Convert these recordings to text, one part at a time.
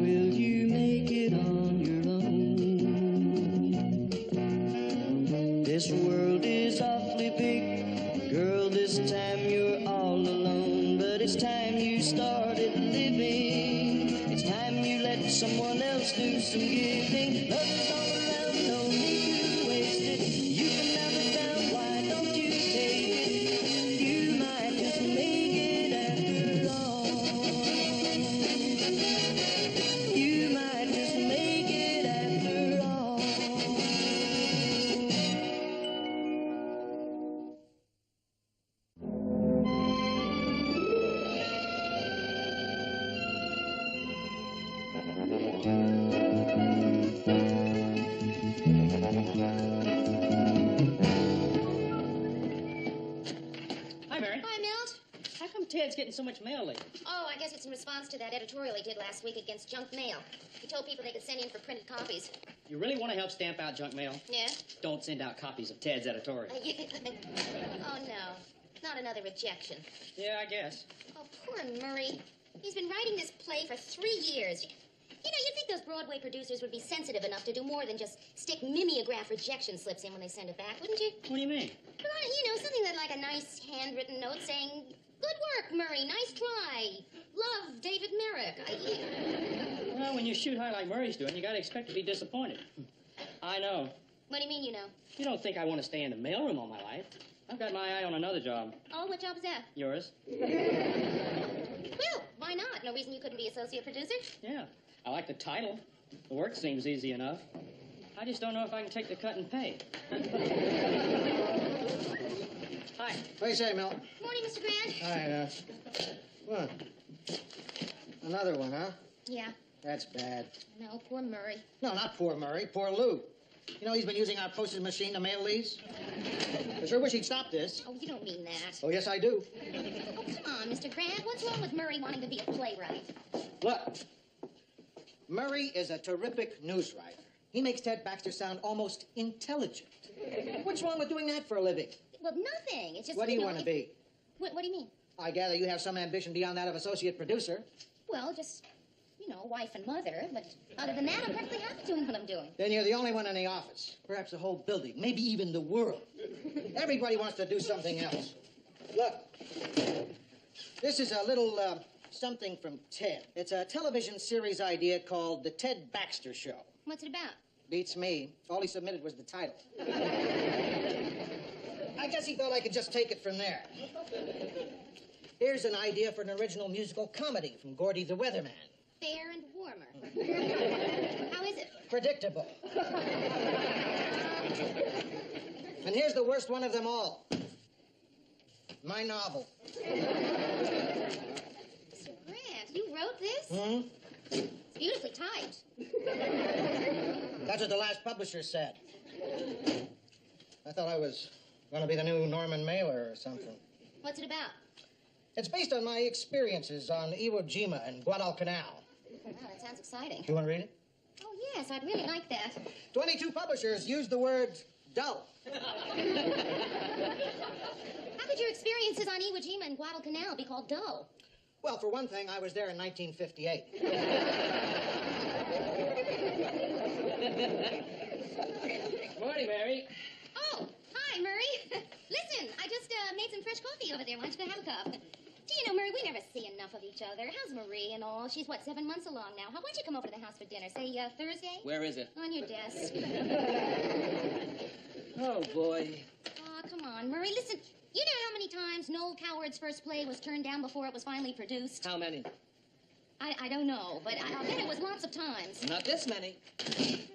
will you make it on your own? This world is awfully big, girl, this time you're all alone. But it's time you started living. It's time you let someone else do some giving. Love is all around, no need to waste it. You can have it down, why don't you take it? You might just make it after all. You might just make it after all. Hi, Mary. Hi, Milt. How come Ted's getting so much mail lately? Oh, I guess it's in response to that editorial he did last week against junk mail. He told people they could send in for printed copies. You really want to help stamp out junk mail? Yeah? Don't send out copies of Ted's editorial. Oh, no. Not another rejection. Yeah, I guess. Oh, poor Murray. He's been writing this play for 3 years. You know, you'd think those Broadway producers would be sensitive enough to do more than just stick mimeograph rejection slips in when they send it back, wouldn't you? What do you mean? Well, you know, something that like a nice handwritten note saying, "Good work, Murray. Nice try. Love, David Merrick." Well, when you shoot high like Murray's doing, you got to expect to be disappointed. I know. What do you mean, you know? You don't think I want to stay in the mailroom all my life. I've got my eye on another job. Oh, what job is that? Yours? Well, why not? No reason you couldn't be associate producer? Yeah. I like the title. The work seems easy enough. I just don't know if I can take the cut and pay. Hi. What do you say, Milt? Morning, Mr. Grant. Hi, what? Another one, huh? Yeah. That's bad. No, poor Murray. No, not poor Murray. Poor Lou. You know he's been using our postage machine to mail these? I sure wish he'd stop this. Oh, you don't mean that. Oh, yes, I do. Oh, come on, Mr. Grant. What's wrong with Murray wanting to be a playwright? Look, Murray is a terrific news writer. He makes Ted Baxter sound almost intelligent. What's wrong with doing that for a living? Well, nothing. It's just... What do you want to be? What do you mean? I gather you have some ambition beyond that of associate producer. Well, just, you know, wife and mother. But other than that, I'm perfectly happy doing what I'm doing. Then you're the only one in the office. Perhaps the whole building. Maybe even the world. Everybody wants to do something else. Look, this is a little something from Ted. It's a television series idea called The Ted Baxter Show. What's it about? Beats me. All he submitted was the title. I guess he thought I could just take it from there. Here's an idea for an original musical comedy from Gordy the Weatherman. Fair and warmer. How is it? Predictable. And here's the worst one of them all. My novel. Mr. Grant, you wrote this? Hmm? It's beautifully typed. That's what the last publisher said. I thought I was going to be the new Norman Mailer or something. What's it about? It's based on my experiences on Iwo Jima and Guadalcanal. Wow, that sounds exciting. You want to read it? Oh, yes, I'd really like that. 22 publishers used the word dull. How could your experiences on Iwo Jima and Guadalcanal be called dull? Well, for one thing, I was there in 1958. Morning, Mary. Oh, hi, Murray. Listen, I just made some fresh coffee over there. Why don't you go have a cup? Do you know, Murray, we never see enough of each other. How's Marie and all? She's, what, 7 months along now. Why don't you come over to the house for dinner? Say, Thursday? Where is it? On your desk. Oh, boy. Aw, come on, Murray. Listen, you know how many times Noel Coward's first play was turned down before it was finally produced? How many? I don't know, but I'll bet it was lots of times. Not this many.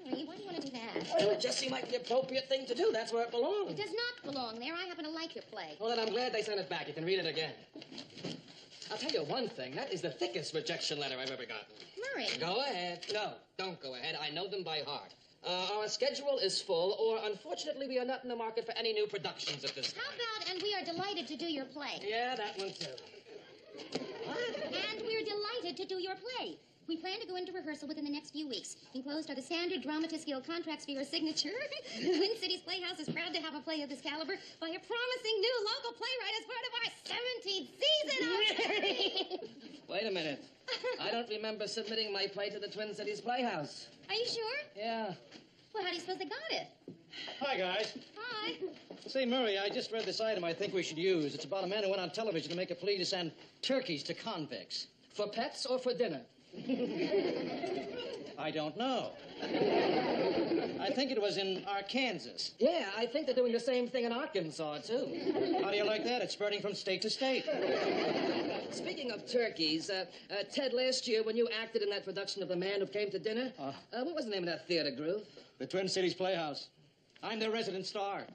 Murray, why do you want to do that? Well, it just seemed like the appropriate thing to do. That's where it belongs. It does not belong there. I happen to like your play. Well, then I'm glad they sent it back. You can read it again. I'll tell you one thing. That is the thickest rejection letter I've ever gotten. Murray. Go ahead. No, don't go ahead. I know them by heart. Our schedule is full, or unfortunately, we are not in the market for any new productions at this time. How about, and we are delighted to do your play? Yeah, that one too. And we're delighted to do your play. We plan to go into rehearsal within the next few weeks. Enclosed are the standard Dramatists Guild contracts for your signature. Twin Cities Playhouse is proud to have a play of this caliber by a promising new local playwright as part of our 17th season. Wait a minute. I don't remember submitting my play to the Twin Cities Playhouse. Are you sure? Yeah. Well, how do you suppose they got it? Hi, guys. Hi. Say, Murray, I just read this item I think we should use. It's about a man who went on television to make a plea to send turkeys to convicts. For pets or for dinner? I don't know. I think it was in Arkansas. Yeah, I think they're doing the same thing in Arkansas, too. How do you like that? It's spreading from state to state. Speaking of turkeys, Ted, last year when you acted in that production of The Man Who Came to Dinner, what was the name of that theater group? The Twin Cities Playhouse. I'm their resident star.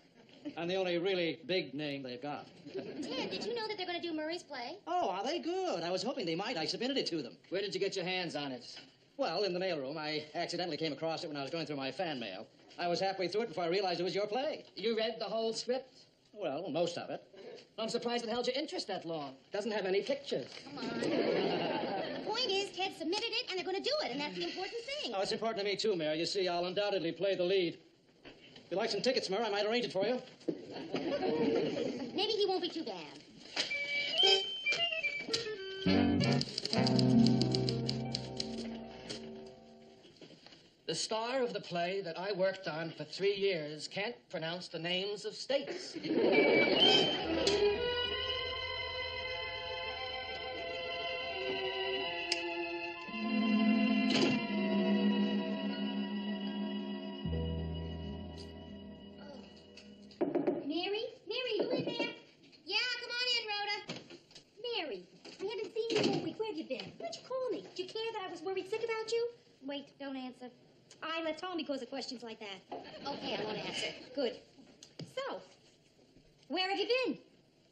I'm the only really big name they've got. Ted, did you know that they're going to do Murray's play? Oh, are they good? I was hoping they might. I submitted it to them. Where did you get your hands on it? Well, in the mailroom. I accidentally came across it when I was going through my fan mail. I was halfway through it before I realized it was your play. You read the whole script? Well, most of it. I'm surprised it held your interest that long. Doesn't have any pictures. Come on. The point is, Ted submitted it, and they're going to do it, and that's the important thing. Oh, it's important to me, too, Mayor. You see, I'll undoubtedly play the lead. If you'd like some tickets, Mayor, I might arrange it for you. Maybe he won't be too bad. The star of the play that I worked on for 3 years can't pronounce the names of states. Mary, you in there? Yeah, come on in, Rhoda. Mary, I haven't seen you all week. Where have you been? Why'd you call me? Did you care that I was worried sick about you? Wait, don't answer. I left home because of questions like that. Okay, I won't answer. Good. So, where have you been?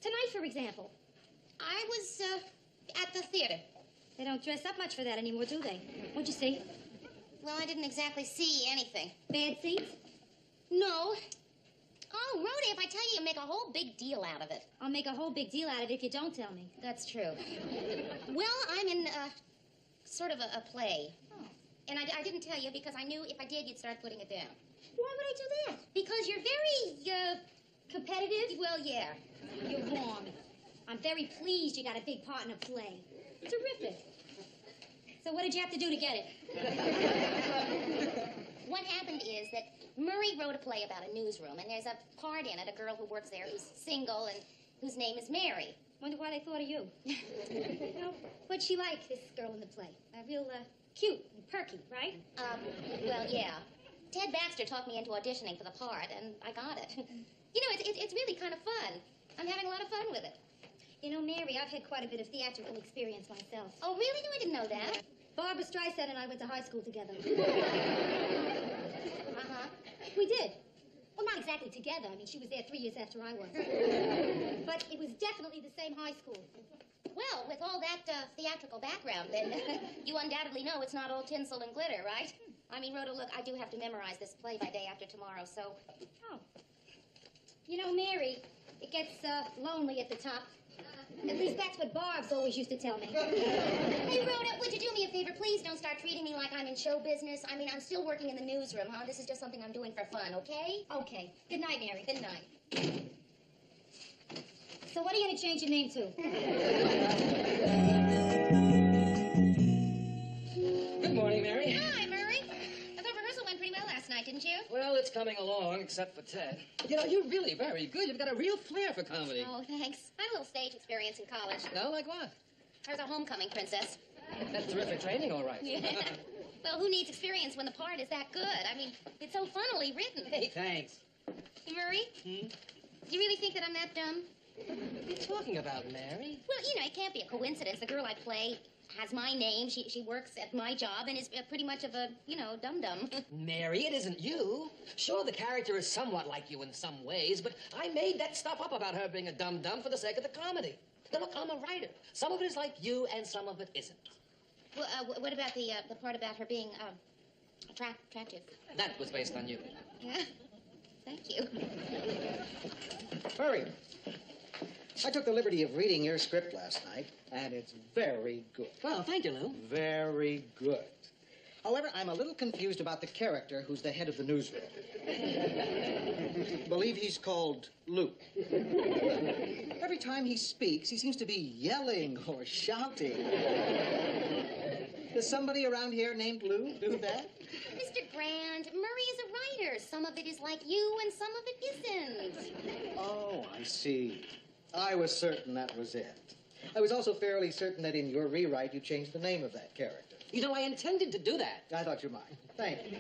Tonight, for example. I was, at the theater. They don't dress up much for that anymore, do they? What'd you see? Well, I didn't exactly see anything. Bad seats? No. Oh, Rhoda, if I tell you, you make a whole big deal out of it. I'll make a whole big deal out of it if you don't tell me. That's true. Well, I'm in, sort of a play. Oh. And I didn't tell you because I knew if I did, you'd start putting it down. Why would I do that? Because you're very, competitive. Well, yeah. You're wrong. I'm very pleased you got a big part in a play. Terrific. So what did you have to do to get it? What happened is that Murray wrote a play about a newsroom, and there's a part in it, a girl who works there who's single and whose name is Mary. Wonder why they thought of you. What'd she like, this girl in the play? Real, cute and perky, right? Well, yeah. Ted Baxter talked me into auditioning for the part, and I got it. You know, it's really kind of fun. I'm having a lot of fun with it. You know, Mary, I've had quite a bit of theatrical experience myself. Oh, really? No, I didn't know that. Barbara Streisand and I went to high school together. Uh-huh. We did. Well, not exactly together. I mean, she was there 3 years after I was. But it was definitely the same high school. Well, with all that theatrical background, then you undoubtedly know it's not all tinsel and glitter, right? I mean, Rhoda, look, I do have to memorize this play by day after tomorrow, so... Oh. You know, Mary, it gets lonely at the top. At least that's what Barb's always used to tell me. Hey, Rhoda, would you do me a favor? Please don't start treating me like I'm in show business. I mean, I'm still working in the newsroom, huh? This is just something I'm doing for fun, okay? Okay. Good night, Mary. Good night. So what are you going to change your name to? Good morning, Mary. Hi, Murray. I thought rehearsal went pretty well last night, didn't you? Well, it's coming along, except for Ted. You know, you're really very good. You've got a real flair for comedy. Oh, thanks. I had a little stage experience in college. No, like what? I was a homecoming princess. That's terrific training, all right. Yeah. Well, who needs experience when the part is that good? I mean, it's so funnily written. Hey, thanks. Hey, Murray? Do you really think that I'm that dumb? What are you talking about, Mary? Well, you know, it can't be a coincidence. The girl I play has my name. She works at my job and is pretty much of a, you know, dum-dum. Mary, it isn't you. Sure, the character is somewhat like you in some ways, but I made that stuff up about her being a dum-dum for the sake of the comedy. Now, look, I'm a writer. Some of it is like you, and some of it isn't. Well, what about the part about her being, attractive? That was based on you. Yeah? Thank you. Hurry. I took the liberty of reading your script last night, and it's very good. Well, thank you, Lou. Very good. However, I'm a little confused about the character who's the head of the newsroom. Believe he's called Luke. Every time he speaks, he seems to be yelling or shouting. Does somebody around here named Lou do that? Mr. Grand, Murray is a writer. Some of it is like you, and some of it isn't. Oh, I see. I was certain that was it. I was also fairly certain that in your rewrite you changed the name of that character. You know, I intended to do that. I thought you might. Thank you.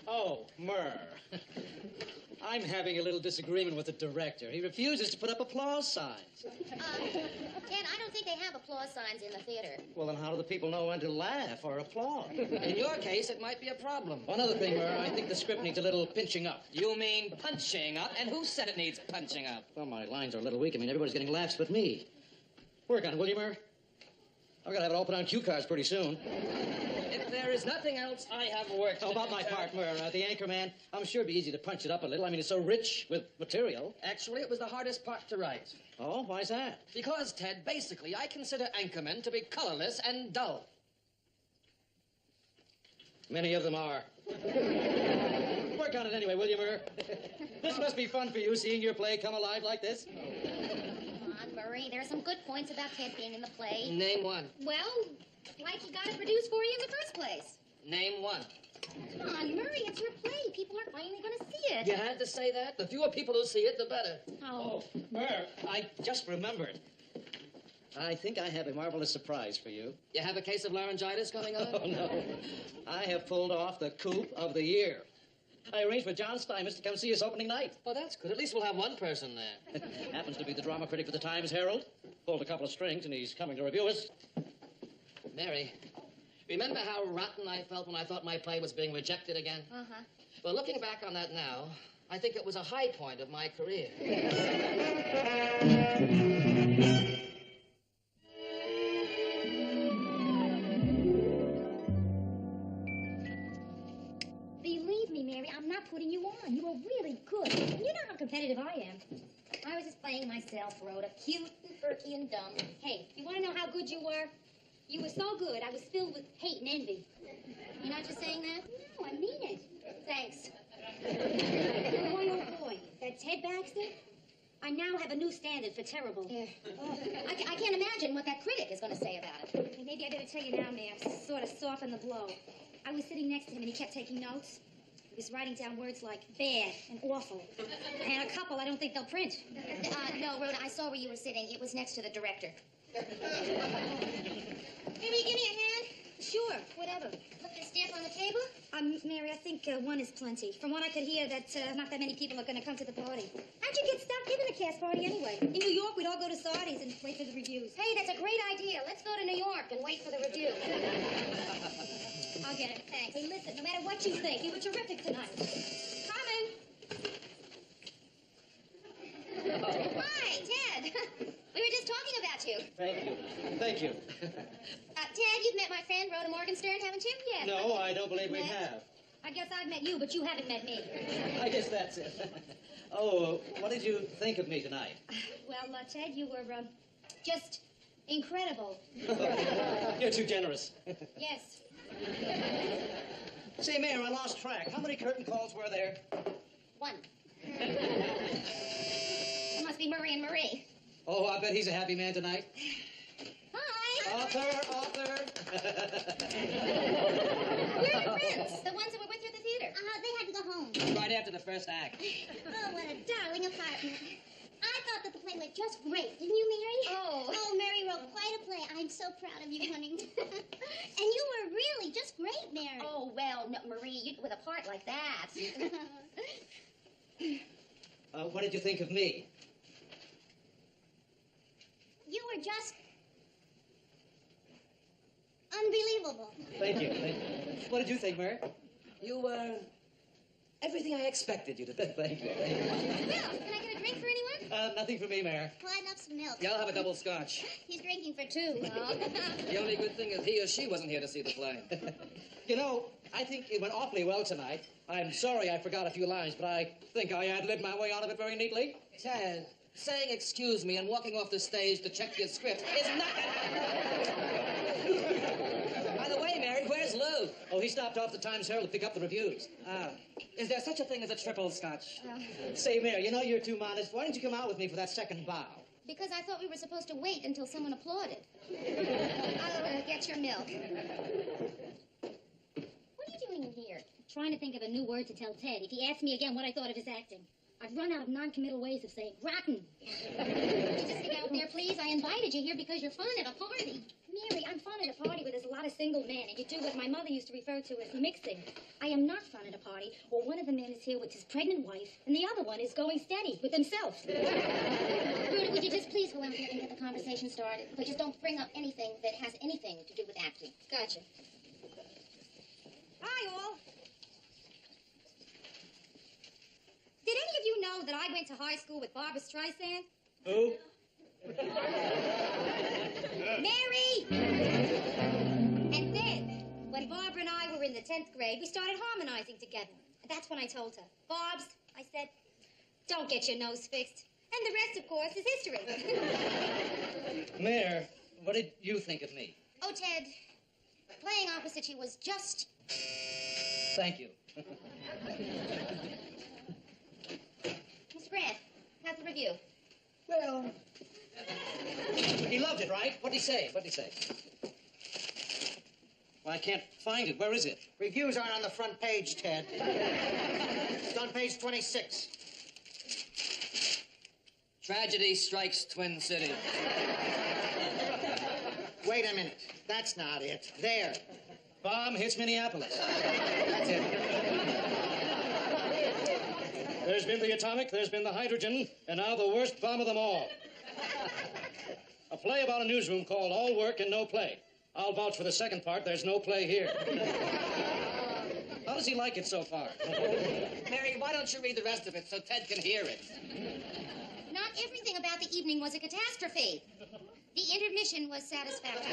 Oh, Murr. I'm having a little disagreement with the director. He refuses to put up applause signs. Ted, I don't think they have applause signs in the theater. Well, then how do the people know when to laugh or applaud? In your case, it might be a problem. One other thing, Murr, I think the script needs a little pinching up. You mean punching up? And who said it needs punching up? Well, my lines are a little weak. I mean, everybody's getting laughs but me. Work on it, will you, Murr? I've got to have it all put on cue cards pretty soon. If there is nothing else, I have work to How about do, my sir. part, Murr? The anchor man? I'm sure it'd be easy to punch it up a little. I mean, it's so rich with material. Actually, it was the hardest part to write. Oh, why's that? Because, Ted, basically, I consider anchormen to be colorless and dull. Many of them are. Work on it anyway, will you, Murr? This must be fun for you, seeing your play come alive like this. Come on, Murray. There are some good points about Ted being in the play. Name one. Well, like he got it produced for you in the first place. Name one. Come on, Murray, it's your play. People are finally going to see it. You had to say that? The fewer people who see it, the better. Oh. Murr, I just remembered. I think I have a marvelous surprise for you. You have a case of laryngitis going on? Oh, no. I have pulled off the coup of the year. I arranged for John Steinmetz to come see us opening night. Well, that's good. At least we'll have one person there. Happens to be the drama critic for the Times Herald. Pulled a couple of strings, and he's coming to review us. Mary, remember how rotten I felt when I thought my play was being rejected again? Uh-huh. Well, looking back on that now, I think it was a high point of my career. Believe me, Mary, I'm not putting you on. You are really good. You know how competitive I am. I was just playing myself, Rhoda. Cute and perky and dumb. Hey, you want to know how good you were? You were so good, I was filled with hate and envy. You're not just saying that? No, I mean it. Thanks. Boy, oh boy, that Ted Baxter? I now have a new standard for terrible. Yeah. Oh, I can't imagine what that critic is going to say about it. Hey, maybe I better tell you now, Mayor, sort of soften the blow. I was sitting next to him, and he kept taking notes. He was writing down words like bad and awful. And a couple I don't think they'll print. No, Rhoda, I saw where you were sitting. It was next to the director. Hey, will you give me a hand? Sure. Whatever. Put this stamp on the table? Mary, I think one is plenty. From what I could hear, that not that many people are going to come to the party. How'd you get stuck giving a cast party anyway? In New York, we'd all go to Sardi's and wait for the reviews. Hey, that's a great idea. Let's go to New York and wait for the review. I'll get it. Thanks. Hey, listen, no matter what you think, you were terrific tonight. Carmen! Hi, Ted. We were just talking about you. Thank you. Thank you. Ted, you've met my friend Rhoda Morgenstern, haven't you? Yes. No, I don't believe we Yes. have. I guess I've met you, but you haven't met me. I guess that's it. Oh, what did you think of me tonight? Well, Ted, you were just incredible. You're too generous. Yes. Say, Mayor, I lost track. How many curtain calls were there? One. It must be Murray and Marie. Oh, I bet he's a happy man tonight. Hi. Author. Where are your friends? The ones that were with you at the theater. They had to go home. Right after the first act. Oh, what a darling apartment. I thought that the play went just great, didn't you, Mary? Oh, Mary wrote quite a play. I'm so proud of you, honey. And you were really just great, Mary. Oh, well, no, Marie, with a part like that. What did you think of me? You were just unbelievable. Thank you. What did you think, Mary? You were everything I expected you to be. Thank you. Well, can I get a drink for anyone? Nothing for me, Mayor. Well, I'd love some milk. Yeah, I'll have a double scotch. He's drinking for two. The only good thing is he or she wasn't here to see the play. You know, I think it went awfully well tonight. I'm sorry I forgot a few lines, but I think I ad-libbed my way out of it very neatly. Ted, Saying excuse me and walking off the stage to check your script is not... By the way, Mary, where's Lou? Oh, he stopped off the Times Herald to pick up the reviews. Is there such a thing as a triple scotch? Say, Mary, you know you're too modest. Why don't you come out with me for that second bow? Because I thought we were supposed to wait until someone applauded. I'll get your milk. What are you doing in here? Trying to think of a new word to tell Ted if he asks me again what I thought of his acting. I've run out of non-committal ways of saying rotten. Would you just get out there, please? I invited you here because you're fun at a party. Mary, I'm fun at a party where there's a lot of single men, and you do what my mother used to refer to as mixing. I am not fun at a party where one of the men is here with his pregnant wife, and the other one is going steady with himself. Rudy, would you just please go out there and get the conversation started? But just don't bring up anything that has anything to do with acting. Gotcha. Hi, all. Did any of you know that I went to high school with Barbara Streisand? Who? Mary! And then, when Barbara and I were in the 10th grade, we started harmonizing together. And that's when I told her, Barbs, I said, don't get your nose fixed. And the rest, of course, is history. Mayor, what did you think of me? Oh, Ted, playing opposite you was just... Thank you. Mr. Grant, how's the review? Well, he loved it, right? What'd he say? Well, I can't find it. Where is it? Reviews aren't on the front page, Ted. It's on page 26. Tragedy strikes Twin Cities. Wait a minute. That's not it. There. Bomb hits Minneapolis. That's it. There's been the atomic, there's been the hydrogen, and now the worst bomb of them all. A play about a newsroom called All Work and No Play. I'll vouch for the second part. There's no play here. How does he like it so far? Mary, why don't you read the rest of it so Ted can hear it? Not everything about the evening was a catastrophe. The intermission was satisfactory.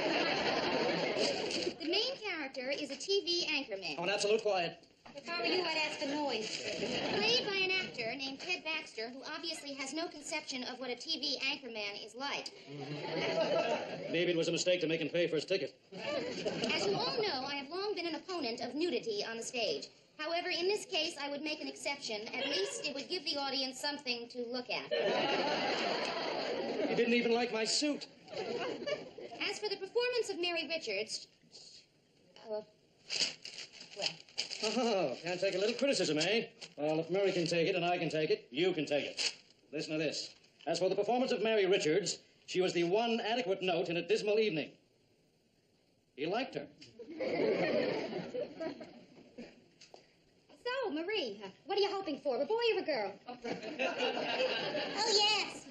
The main character is a TV anchorman. On absolute quiet. If I were you, I'd ask for noise. Played by an actor named Ted Baxter, who obviously has no conception of what a TV anchorman is like. Maybe it was a mistake to make him pay for his ticket. As you all know, I have long been an opponent of nudity on the stage. However, in this case, I would make an exception. At least it would give the audience something to look at. He didn't even like my suit. As for the performance of Mary Richards, well... Oh, can't take a little criticism, eh? Well, if Mary can take it and I can take it, you can take it. Listen to this. As for the performance of Mary Richards, she was the one adequate note in a dismal evening. He liked her. So, Marie, what are you hoping for, a boy or a girl? Oh, yes.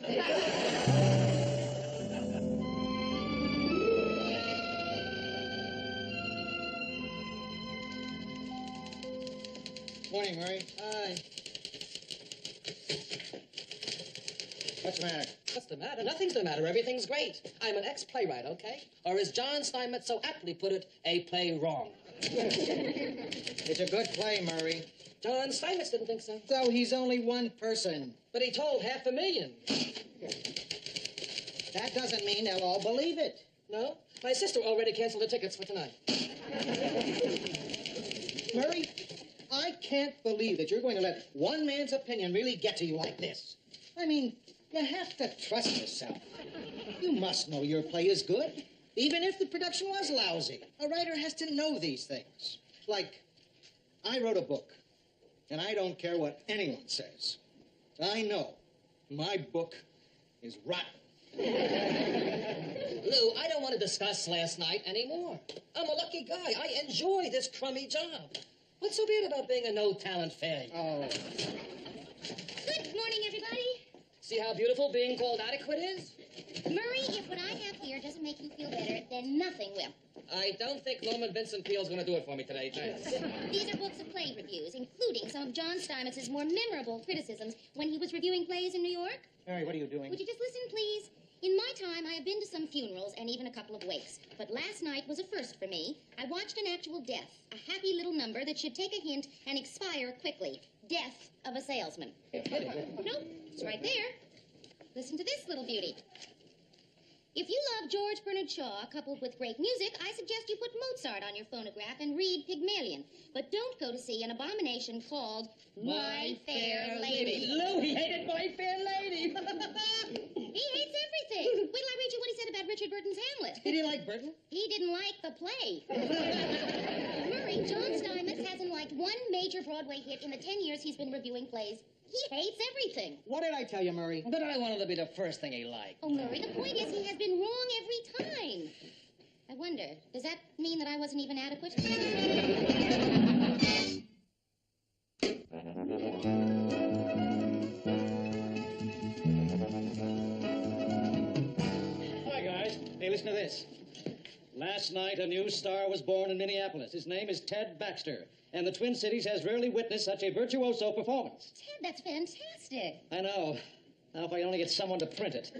Morning, Murray. Hi. What's the matter? What's the matter? Nothing's the matter. Everything's great. I'm an ex-playwright, okay? Or as John Steinmetz so aptly put it, a play wrong. It's a good play, Murray. John Steinmetz didn't think so. Though he's only one person. But he told 500,000. That doesn't mean they'll all believe it. No? My sister already canceled the tickets for tonight. Murray, I can't believe that you're going to let one man's opinion really get to you like this. I mean, you have to trust yourself. You must know your play is good, even if the production was lousy. A writer has to know these things. Like, I wrote a book, and I don't care what anyone says. I know my book is rotten. Lou, I don't want to discuss last night anymore. I'm a lucky guy. I enjoy this crummy job. What's so bad about being a no-talent failure? Oh. Good morning, everybody. See how beautiful being called adequate is? Murray, if what I have here doesn't make you feel better, then nothing will. I don't think Norman Vincent Peale's going to do it for me today, thanks. These are books of play reviews, including some of John Steinmetz's more memorable criticisms when he was reviewing plays in New York. Mary, what are you doing? Would you just listen, please? In my time, I have been to some funerals and even a couple of wakes. But last night was a first for me. I watched an actual death, a happy little number that should take a hint and expire quickly. Death of a salesman. Nope, it's right there. Listen to this little beauty. If you love George Bernard Shaw coupled with great music, I suggest you put Mozart on your phonograph and read Pygmalion. But don't go to see an abomination called My Fair Lady. Lou, he hated My Fair Lady. He hates everything. Wait till I read you what he said about Richard Burton's Hamlet. He didn't like Burton? He didn't like the play. Murray, John Steinmetz hasn't liked one major Broadway hit in the 10 years he's been reviewing plays. He hates everything. What did I tell you, Murray? But I wanted to be the first thing he liked. Oh, Murray, the point is he has been wrong every time. I wonder, does that mean that I wasn't even adequate? Hi, guys. Hey, listen to this. Last night, a new star was born in Minneapolis. His name is Ted Baxter. And the Twin Cities has rarely witnessed such a virtuoso performance. Ted, that's fantastic. I know. Now, if I only get someone to print it.